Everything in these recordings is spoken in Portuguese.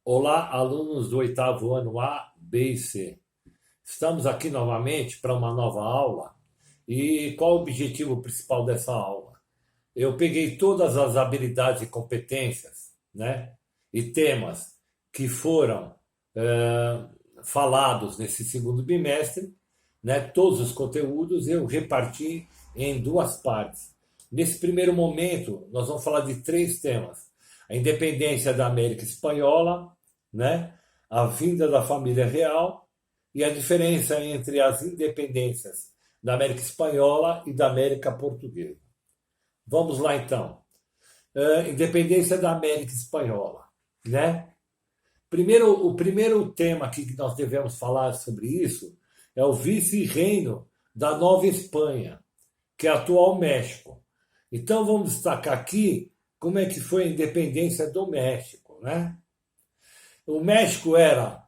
Olá, alunos do oitavo ano A, B e C. Estamos aqui novamente para uma nova aula. E qual o objetivo principal dessa aula? Eu peguei todas as habilidades e competências, né, e temas que foram falados nesse segundo bimestre, né, todos os conteúdos eu reparti em duas partes. Nesse primeiro momento, nós vamos falar de três temas: a independência da América Espanhola, né, a vinda da família real e a diferença entre as independências da América Espanhola e da América Portuguesa. Vamos lá então. Independência da América Espanhola, né? O primeiro tema aqui que nós devemos falar sobre isso é o vice-reino da Nova Espanha, que é o atual México. Então vamos destacar aqui como é que foi a independência do México, né? O México era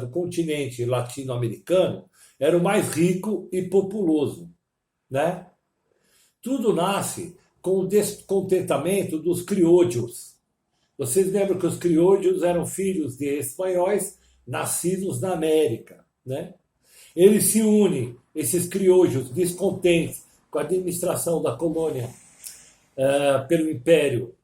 do continente latino-americano, era o mais rico e populoso, né? Tudo nasce com o descontentamento dos criollos. Vocês lembram que os criollos eram filhos de espanhóis nascidos na América, né? Eles se unem, esses criollos descontentes com a administração da colônia pelo Império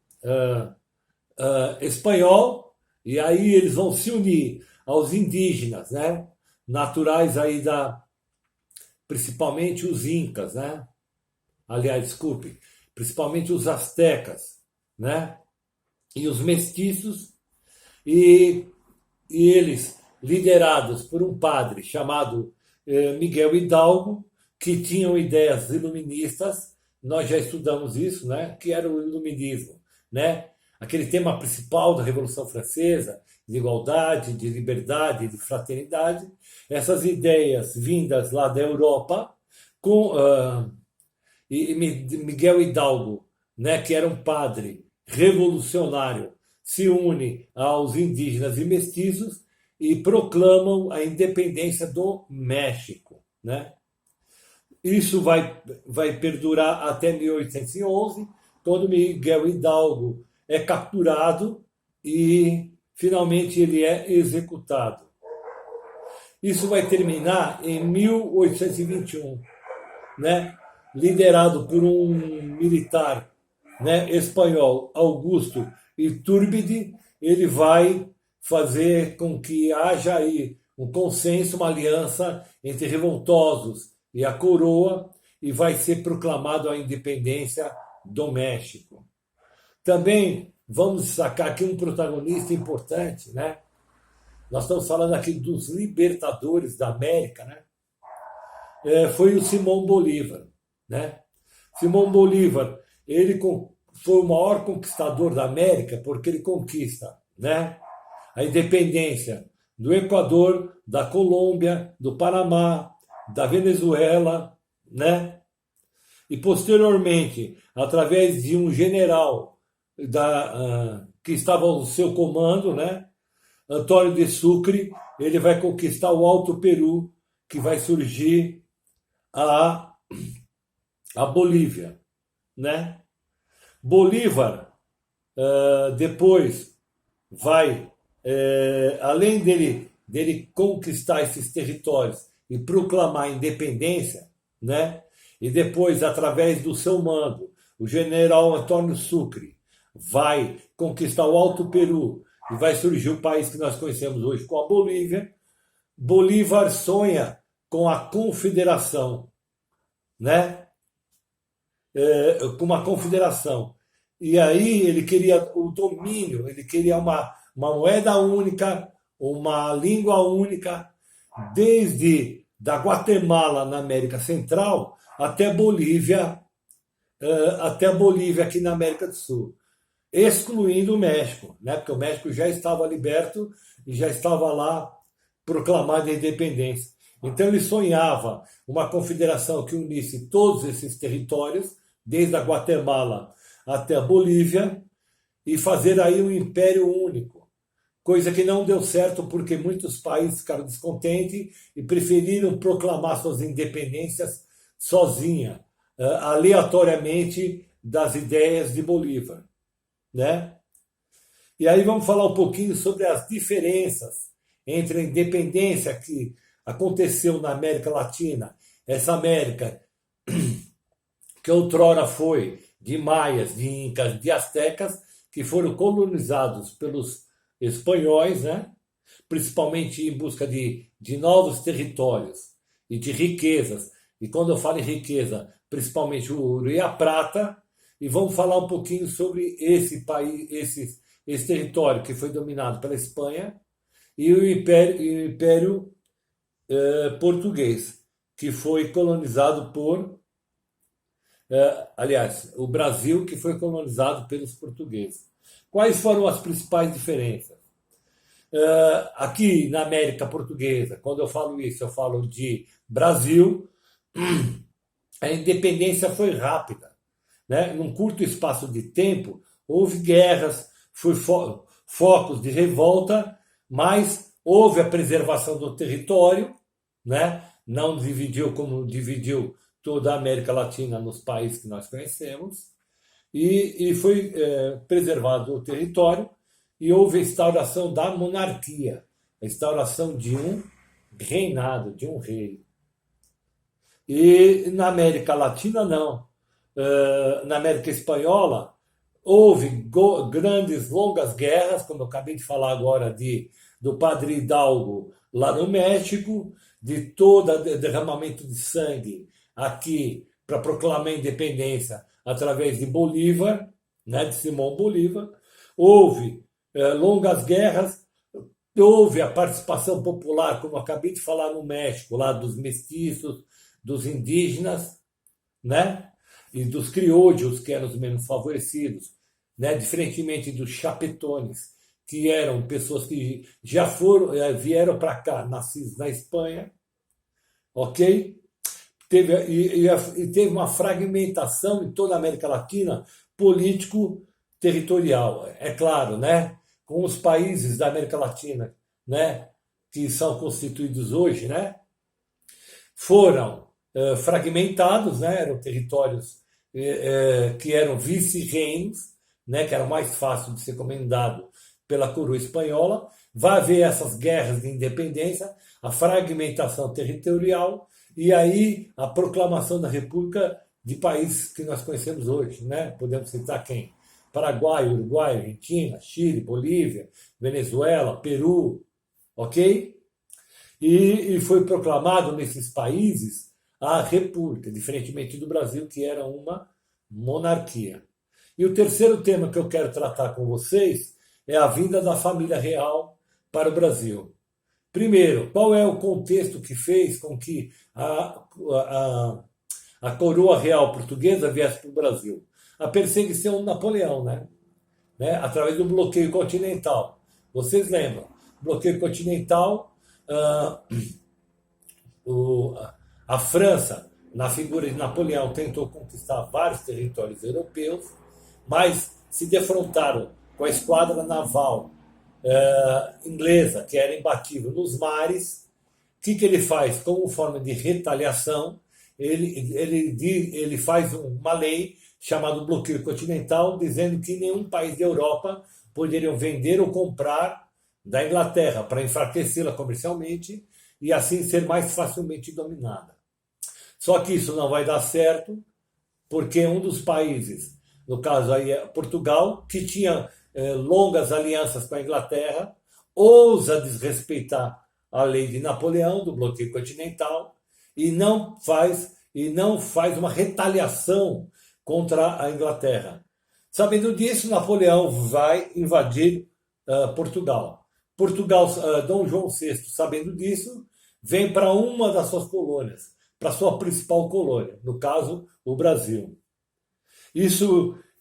Espanhol, e aí eles vão se unir aos indígenas, né? Naturais aí principalmente os incas, né? Aliás, desculpe, principalmente os astecas, né? E os mestiços, e, e eles liderados por um padre chamado Miguel Hidalgo, que tinham ideias iluministas. Nós já estudamos isso, né? Que era o iluminismo, né? Aquele tema principal da Revolução Francesa, de igualdade, de liberdade, de fraternidade. Essas ideias vindas lá da Europa, com e Miguel Hidalgo, né, que era um padre revolucionário, se une aos indígenas e mestiços e proclamam a independência do México, né? Isso vai perdurar até 1811, quando Miguel Hidalgo é capturado e finalmente ele é executado. Isso vai terminar em 1821, né? Liderado por um militar, né, espanhol, Augusto Iturbide. Ele vai fazer com que haja aí um consenso, uma aliança entre revoltosos e a coroa, e vai ser proclamado a independência do México. Também vamos destacar aqui um protagonista importante, né? Nós estamos falando aqui dos libertadores da América, né? Foi o Simão Bolívar, né? Simão Bolívar, ele foi o maior conquistador da América porque ele conquista, né, a independência do Equador, da Colômbia, do Panamá, da Venezuela, né? E posteriormente, através de um general que estava ao seu comando, né, Antônio de Sucre, ele vai conquistar o Alto Peru, que vai surgir a Bolívia, né? Bolívar depois vai, além dele conquistar esses territórios e proclamar a independência, né? E depois, através do seu mando, o general Antônio Sucre vai conquistar o Alto Peru e vai surgir o país que nós conhecemos hoje com a Bolívia. Bolívar sonha com a confederação, né? Com uma confederação. E aí ele queria o domínio, ele queria uma moeda única, uma língua única, desde da Guatemala na América Central até a Bolívia aqui na América do Sul, excluindo o México, né? Porque o México já estava liberto e já estava lá proclamada a independência. Então ele sonhava uma confederação que unisse todos esses territórios, desde a Guatemala até a Bolívia, e fazer aí um império único. Coisa que não deu certo porque muitos países ficaram descontentes e preferiram proclamar suas independências sozinha, aleatoriamente das ideias de Bolívar, né? E aí vamos falar um pouquinho sobre as diferenças entre a independência que aconteceu na América Latina, essa América que outrora foi de maias, de incas, de astecas, que foram colonizados pelos espanhóis, né? Principalmente em busca de novos territórios e de riquezas. E quando eu falo em riqueza, principalmente o ouro e a prata, e vamos falar um pouquinho sobre esse país, esse território que foi dominado pela Espanha e o Império Português, que foi colonizado por, aliás, o Brasil que foi colonizado pelos portugueses. Quais foram as principais diferenças? Aqui na América Portuguesa, quando eu falo isso, eu falo de Brasil, a independência foi rápida, né? Num curto espaço de tempo, houve guerras, foi focos de revolta, mas houve a preservação do território, né? Não dividiu como dividiu toda a América Latina nos países que nós conhecemos, e foi preservado o território, e houve a instauração da monarquia, a instauração de um reinado, de um rei. E na América Latina, não. Na América Espanhola, houve grandes, longas guerras, como eu acabei de falar agora, do Padre Hidalgo lá no México, de todo derramamento de sangue aqui para proclamar a independência através de Bolívar, né, de Simão Bolívar. Houve longas guerras, houve a participação popular, como eu acabei de falar, no México, lá dos mestiços, dos indígenas, né? E dos criollos, que eram os menos favorecidos, né? Diferentemente dos chapetones, que eram pessoas que já vieram para cá, nascidos na Espanha, ok? Teve uma fragmentação em toda a América Latina político-territorial, é claro, né? Com os países da América Latina, né? Que são constituídos hoje, né? Foram fragmentados, né? Eram territórios que eram vice-reinos, né? Que era mais fácil de ser comandado pela coroa espanhola. Vai haver essas guerras de independência, a fragmentação territorial e aí a proclamação da República de países que nós conhecemos hoje, né? Podemos citar quem? Paraguai, Uruguai, Argentina, Chile, Bolívia, Venezuela, Peru, ok? E foi proclamado nesses países a República, diferentemente do Brasil, que era uma monarquia. E o terceiro tema que eu quero tratar com vocês é a vinda da família real para o Brasil. Primeiro, qual é o contexto que fez com que a coroa real portuguesa viesse para o Brasil? A perseguição de Napoleão, né? Através do bloqueio continental. Vocês lembram? Bloqueio continental, a França, na figura de Napoleão, tentou conquistar vários territórios europeus, mas se defrontaram com a esquadra naval inglesa, que era imbatível nos mares. O que ele faz? Como forma de retaliação, ele faz uma lei chamada bloqueio continental, dizendo que nenhum país da Europa poderiam vender ou comprar da Inglaterra para enfraquecê-la comercialmente e assim ser mais facilmente dominada. Só que isso não vai dar certo, porque um dos países, no caso aí é Portugal, que tinha longas alianças com a Inglaterra, ousa desrespeitar a lei de Napoleão, do bloqueio continental, e não faz uma retaliação contra a Inglaterra. Sabendo disso, Napoleão vai invadir Portugal. Dom João VI, sabendo disso, vem para uma das suas colônias, para sua principal colônia, no caso, o Brasil. E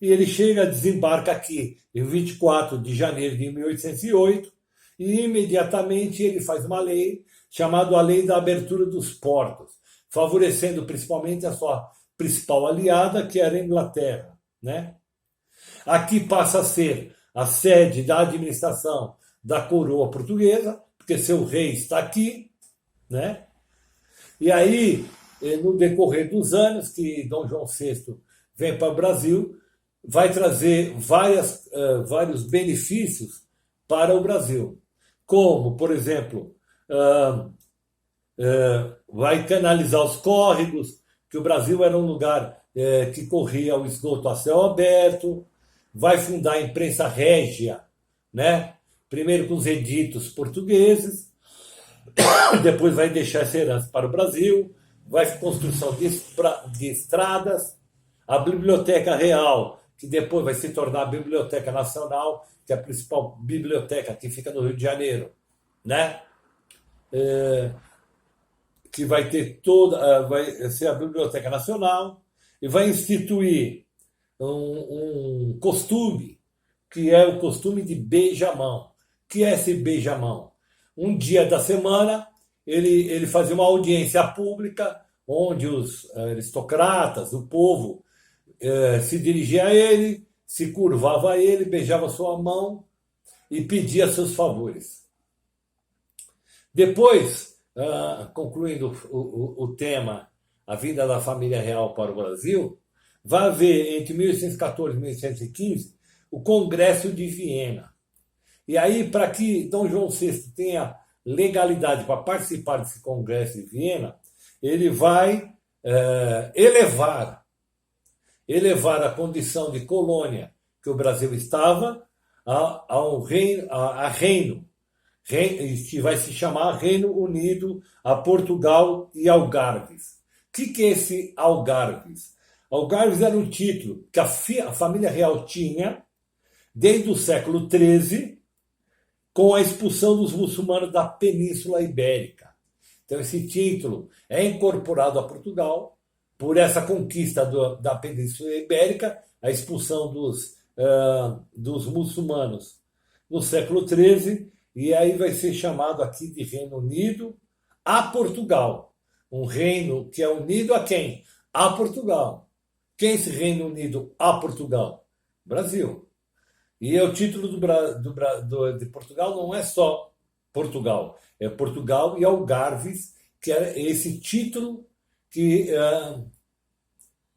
ele desembarca aqui em 24 de janeiro de 1808 e imediatamente ele faz uma lei chamada a Lei da Abertura dos Portos, favorecendo principalmente a sua principal aliada, que era a Inglaterra, né? Aqui passa a ser a sede da administração da coroa portuguesa, porque seu rei está aqui, né? E aí, no decorrer dos anos que Dom João VI vem para o Brasil, vai trazer vários benefícios para o Brasil. Como, por exemplo, vai canalizar os córregos, que o Brasil era um lugar que corria o esgoto a céu aberto, vai fundar a imprensa régia, né? Primeiro com os editos portugueses, depois vai deixar essa herança para o Brasil, vai construção de estradas, a Biblioteca Real, que depois vai se tornar a Biblioteca Nacional, que é a principal biblioteca que fica no Rio de Janeiro, né? Que vai ter vai ser a Biblioteca Nacional e vai instituir um costume, que é o costume de beijamão. Que é esse beijamão? Um dia da semana, ele fazia uma audiência pública, onde os aristocratas, o povo, se dirigia a ele, se curvava a ele, beijava sua mão e pedia seus favores. Depois, concluindo o tema, a vinda da família real para o Brasil, vai haver entre 1814 e 1815 o Congresso de Viena. E aí, para que Dom João VI tenha legalidade para participar desse Congresso de Viena, ele vai elevar a condição de colônia que o Brasil estava a reino, que vai se chamar Reino Unido a Portugal e Algarves. O que é esse Algarves? Algarves era um título que a família real tinha desde o século XIII, com a expulsão dos muçulmanos da Península Ibérica. Então, esse título é incorporado a Portugal por essa conquista da Península Ibérica, a expulsão dos muçulmanos no século XIII, e aí vai ser chamado aqui de Reino Unido a Portugal. Um reino que é unido a quem? A Portugal. Quem é esse Reino Unido a Portugal? Brasil. E o título de Portugal não é só Portugal, é Portugal e Algarves, que é esse título que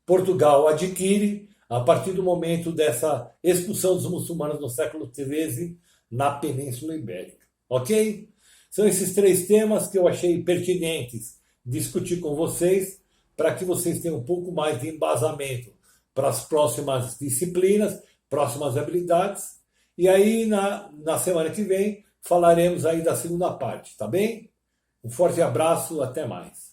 Portugal adquire a partir do momento dessa expulsão dos muçulmanos no século XIII na Península Ibérica. Ok? São esses 3 temas que eu achei pertinentes discutir com vocês, para que vocês tenham um pouco mais de embasamento para as próximas disciplinas, próximas habilidades. E aí, na semana que vem, falaremos aí da segunda parte, tá bem? Um forte abraço, até mais.